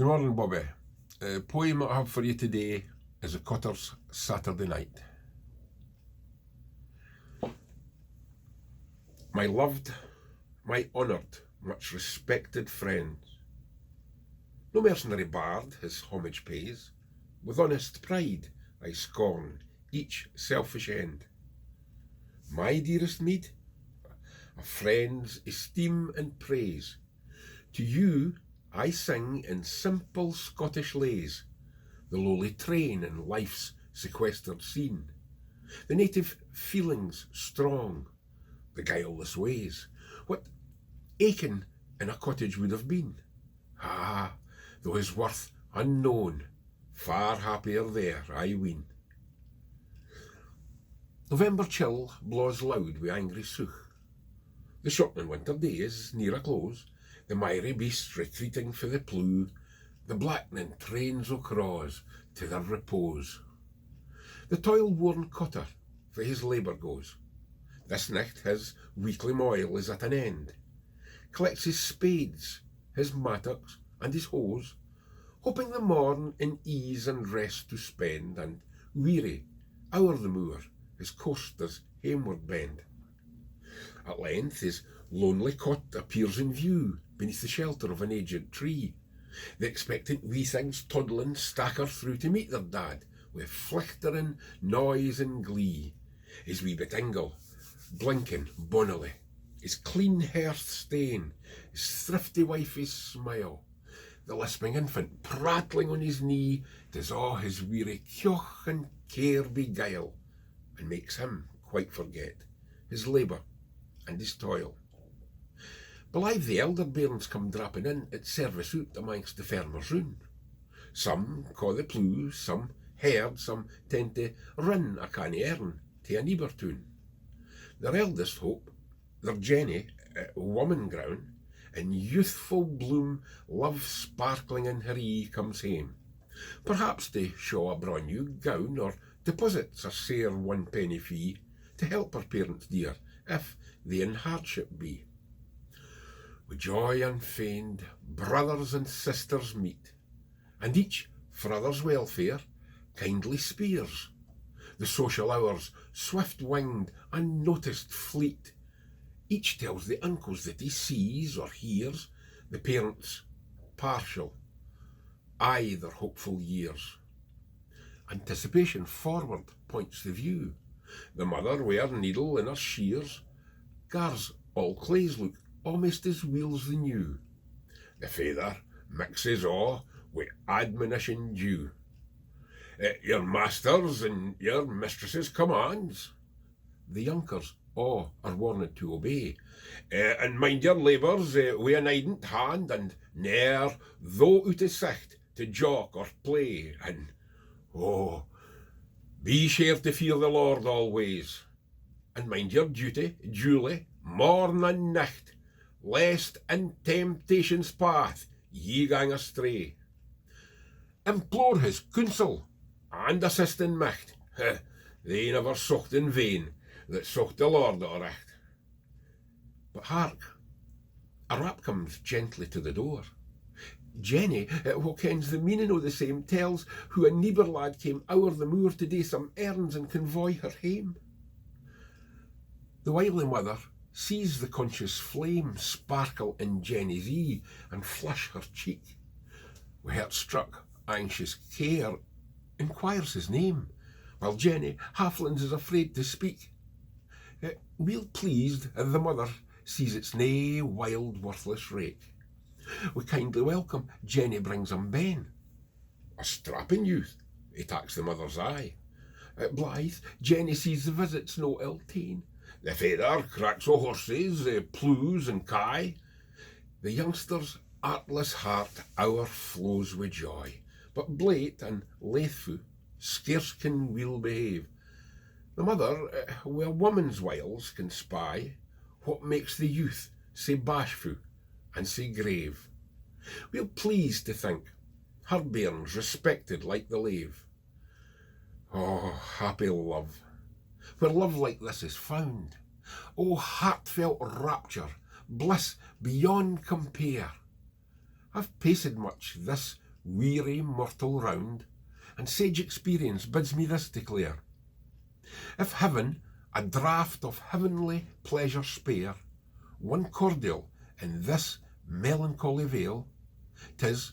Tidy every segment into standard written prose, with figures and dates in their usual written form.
Good morning, Bobby. The poem I have for you today is a Cotters Saturday Night. My loved, my honoured, much respected friends, no mercenary bard his homage pays, with honest pride I scorn each selfish end. My dearest meed, a friend's esteem and praise, to you I sing in simple Scottish lays, the lowly train in life's sequestered scene, the native feelings strong, the guileless ways, what Aiken in a cottage would have been. Ah, though his worth unknown, far happier there, I ween. November chill blaws loud wi' angry sough. The shortening winter day is near a close, the miry beasts retreating for the pleugh, the blackening trains o' craws to their repose. The toil-worn cotter for his labour goes. This nicht his weekly moil is at an end. Collects his spades, his mattocks, and his hoes, hoping the morn in ease and rest to spend, and weary, o'er the moor, his course does hameward bend. At length his lonely cot appears in view, beneath the shelter of an aged tree. The expectant wee things toddling stacker through to meet their dad, with flichtering noise and glee. His wee bit ingle, blinking bonnily, his clean hearth stain, his thrifty wifey's smile, the lisping infant prattling on his knee, does all his weary kyoch and care beguile, and makes him quite forget his labour and his toil. Belive the elder bairns come drapping in at service out amongst the farmers round. Some caw the pleugh, some herd, some tend to run a canny earn to a neighbour toon. Their eldest hope, their Jenny, woman grown, in youthful bloom, love sparkling in her ee, comes hame, perhaps to show a braw new gown, or deposits a sair 1 penny fee to help her parents dear, if they in hardship be. With joy unfeigned, brothers and sisters meet, and each for other's welfare kindly speers. The social hours, swift-winged, unnoticed fleet. Each tells the uncles that he sees or hears, the parents partial, aye their hopeful years. Anticipation forward points the view. The mother wi' her needle and her shears, gars all clays look almost as wheels the new. The father mixes all wi' admonition due. Your master's and your mistress's commands. The younkers all are warned to obey. And mind your labours wi' an ident hand, and ne'er, though out of sicht, to jock or play, and be sure to fear the Lord always, and mind your duty duly, morn and night, lest in temptation's path ye gang astray. Implore his counsel and assist in might. They never sought in vain that sought the Lord o' richt. But hark, a rap comes gently to the door. Jenny, who kens the meaning o' the same, tells who a neighbour lad came o'er the moor to do some errands and convoy her hame. The wily mother sees the conscious flame sparkle in Jenny's ee and flush her cheek. Wi' heart-struck, anxious care, inquires his name, while Jenny, halflings, is afraid to speak. Weel pleased, the mother sees it's nae wild, worthless rake. With kindly welcome, Jenny brings him Ben. A strapping youth, he tacks the mother's eye. Blithe, Jenny sees the visit's no ill ta'en. The father cracks o' horses, ploughs and kye. The youngster's artless heart o'erflows with joy, but blate and laithfu scarce can weel behave. The mother, wi' a woman's wiles, can spy what makes the youth sae bashfu and sae grave. We'll pleased to think her bairns respected like the lave. Oh, happy love, where love like this is found. Oh, heartfelt rapture, bliss beyond compare. I've pasted much this weary mortal round, and sage experience bids me this declare. If heaven a draught of heavenly pleasure spare, one cordial in this melancholy vale, 'tis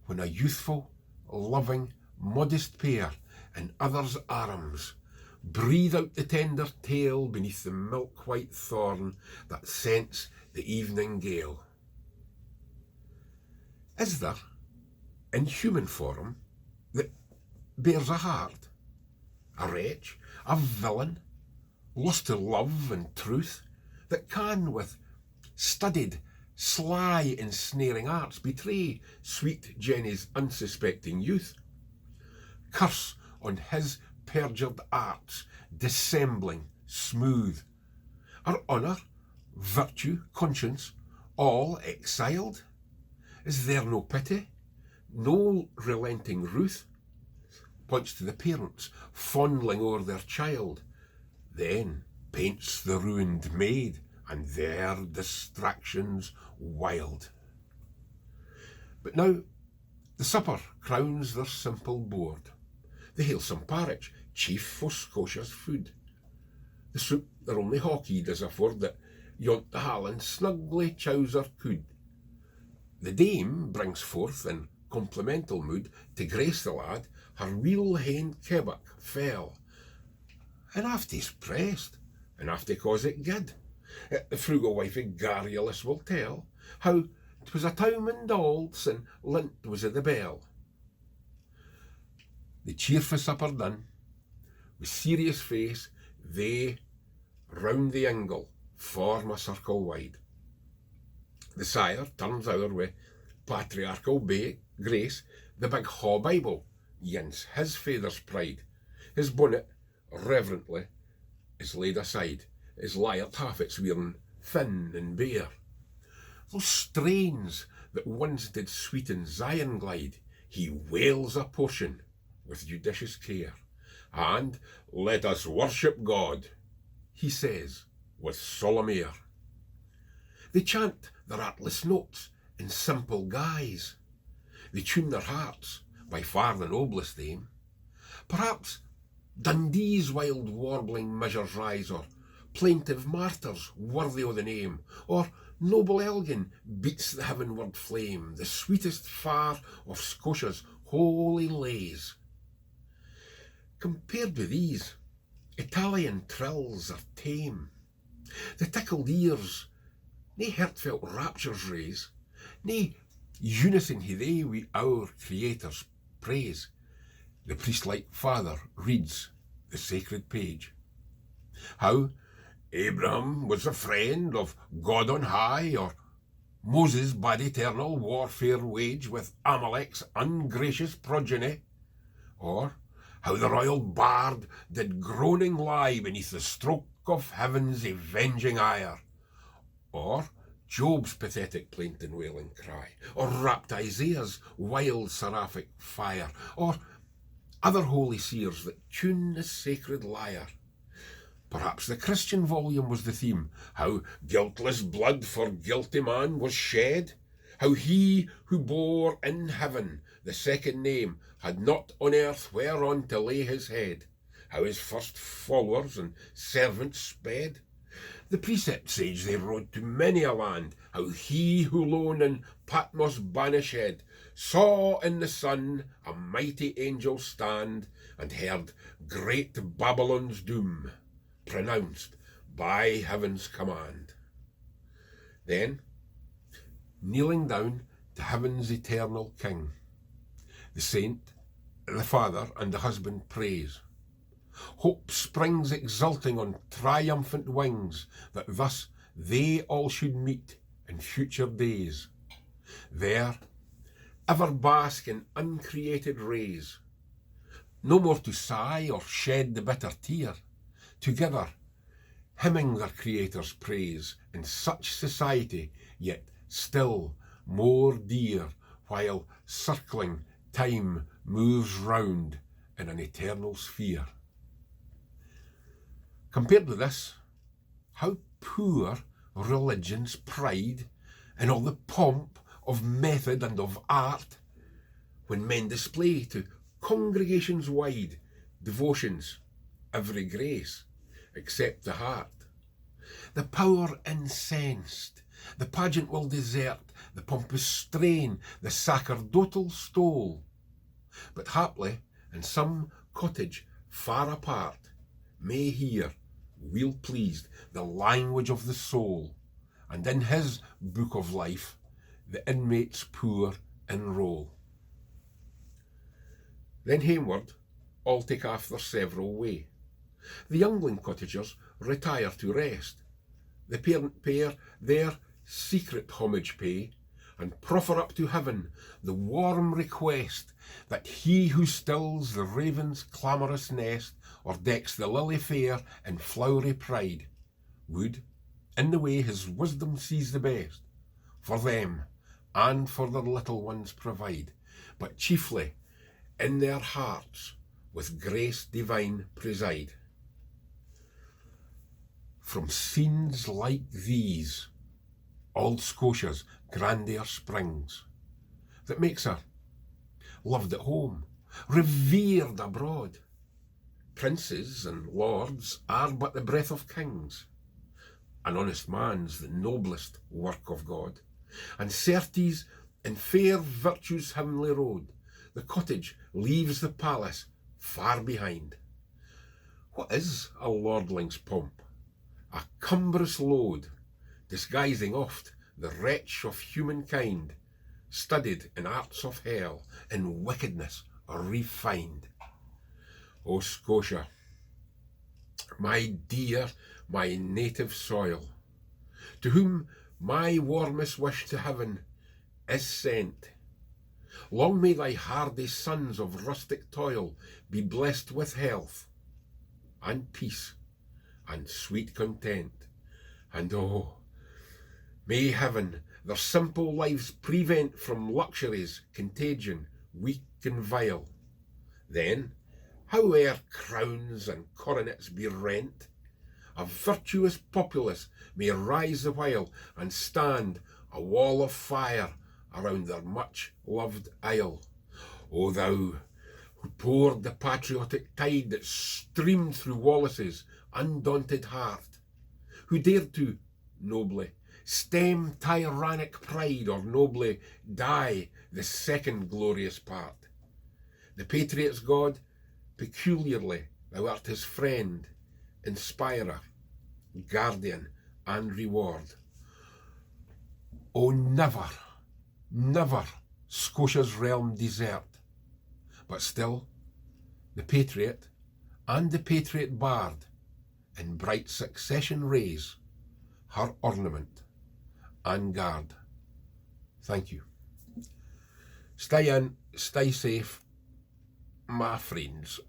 when a youthful, loving, modest pair in others' arms breathe out the tender tale beneath the milk-white thorn that scents the evening gale. Is there, in human form, that bears a heart, a wretch, a villain, lost to love and truth, that can, with studied, sly, ensnaring arts, betray sweet Jenny's unsuspecting youth? Curse on his perjured arts, dissembling, smooth. Are honour, virtue, conscience, all exiled? Is there no pity, no relenting ruth? Points to the parents fondling o'er their child, then paints the ruined maid and their distractions wild. But now the supper crowns their simple board, the halesome parritch, chief for Scotia's food. The soup their only hawkie does afford, that yont the Halland snugly chows her could. The dame brings forth in complimental mood, to grace the lad, her weel haen kebbuck fell, and after's pressed, and after cause it good. The frugal wifey garrulous will tell how 'twas a towman auld sin lint was at the bell. The cheerfu' supper done, with serious face, they round the ingle form a circle wide. The sire turns over with patriarchal grace the big haw Bible, yince his father's pride. His bonnet reverently is laid aside, his lyre half its wearing thin and bare. Those strains that once did sweeten Zion glide, he wails a portion with judicious care, and let us worship God, he says with solemn air. They chant their artless notes in simple guise, they tune their hearts, by far the noblest aim. Perhaps Dundee's wild warbling measures rise, or plaintive martyrs worthy o' the name, or noble Elgin beats the heavenward flame, the sweetest far of Scotia's holy lays. Compared with these, Italian trills are tame. The tickled ears nae heartfelt raptures raise, nae unison hae they wi' our Creator's praise. The priest-like father reads the sacred page. How Abraham was a friend of God on high, or Moses bade eternal warfare wage with Amalek's ungracious progeny, or how the royal bard did groaning lie beneath the stroke of heaven's avenging ire, or Job's pathetic plaint and wailing cry, or rapt Isaiah's wild seraphic fire, or other holy seers that tune the sacred lyre. Perhaps the Christian volume was the theme, how guiltless blood for guilty man was shed, how he who bore in heaven the second name had not on earth whereon to lay his head, how his first followers and servants sped. The precept sage they rode to many a land, how he who lone in Patmos banished saw in the sun a mighty angel stand, and heard great Babylon's doom pronounced by heaven's command. Then, kneeling down to heaven's eternal King, the saint, the father, and the husband praise. Hope springs exulting on triumphant wings, that thus they all should meet in future days. There, ever bask in uncreated rays, no more to sigh or shed the bitter tear, together hymning their Creator's praise in such society, yet still more dear, while circling time moves round in an eternal sphere. Compared with this, how poor religion's pride in all the pomp of method and of art, when men display to congregations wide devotions, every grace, except the heart. The power incensed, the pageant will desert, the pompous strain, the sacerdotal stole. But haply, in some cottage far apart, may hear, weel pleased, the language of the soul, and in his book of life the inmates poor enroll. Then hameward all take off their several way. The youngling cottagers retire to rest. The parent pair their secret homage pay, and proffer up to heaven the warm request that he who stills the raven's clamorous nest, or decks the lily fair in flowery pride, would, in the way his wisdom sees the best, for them and for their little ones provide, but chiefly in their hearts with grace divine preside. From scenes like these, all Scotia's grandeur springs, that makes her loved at home, revered abroad. Princes and lords are but the breath of kings. An honest man's the noblest work of God, and certes in fair virtue's heavenly road, the cottage leaves the palace far behind. What is a lordling's pomp? A cumbrous load, disguising oft the wretch of humankind, studied in arts of hell, in wickedness refined. O Scotia, my dear, my native soil, to whom my warmest wish to heaven is sent, long may thy hardy sons of rustic toil be blessed with health and peace and sweet content, and oh, may heaven their simple lives prevent from luxury's contagion, weak and vile. Then, howe'er crowns and coronets be rent, a virtuous populace may rise the while, and stand a wall of fire around their much-loved isle. O thou, who poured the patriotic tide that streamed through Wallace's undaunted heart, who dared to, nobly, stem tyrannic pride, or nobly die the second glorious part. The patriot's God, peculiarly thou art his friend, inspirer, guardian, and reward. O never, never Scotia's realm desert, but still the patriot and the patriot bard in bright succession raise her ornament and guard. Thank you. Stay in, stay safe, my friends.